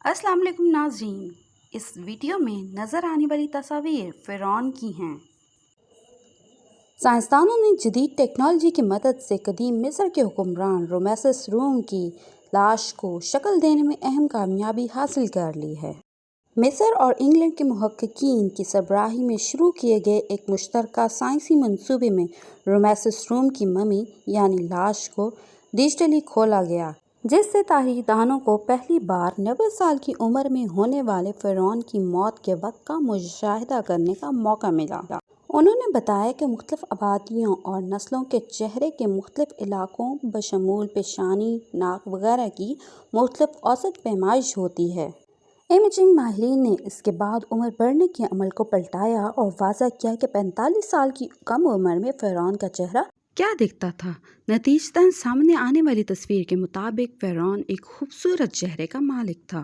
السلام علیکم ناظرین، اس ویڈیو میں نظر آنے والی تصاویر فرعون کی ہیں۔ سائنسدانوں نے جدید ٹیکنالوجی کی مدد سے قدیم مصر کے حکمران رمیسس روم کی لاش کو شکل دینے میں اہم کامیابی حاصل کر لی ہے۔ مصر اور انگلینڈ کے محققین کی سربراہی میں شروع کیے گئے ایک مشترکہ سائنسی منصوبے میں رمیسس روم کی ممی یعنی لاش کو ڈیجیٹلی کھولا گیا، جس سے تاریخ دانوں کو پہلی بار 90 سال کی عمر میں ہونے والے فرعون کی موت کے وقت کا مشاہدہ کرنے کا موقع ملا۔ انہوں نے بتایا کہ مختلف آبادیوں اور نسلوں کے چہرے کے مختلف علاقوں بشمول پیشانی، ناک وغیرہ کی مختلف اوسط پیمائش ہوتی ہے۔ امیجنگ ماہرین نے اس کے بعد عمر بڑھنے کے عمل کو پلٹایا اور واضح کیا کہ 45 سال کی کم عمر میں فرعون کا چہرہ کیا دکھتا تھا۔ نتیجتاً سامنے آنے والی تصویر کے مطابق فرعون ایک خوبصورت چہرے کا مالک تھا۔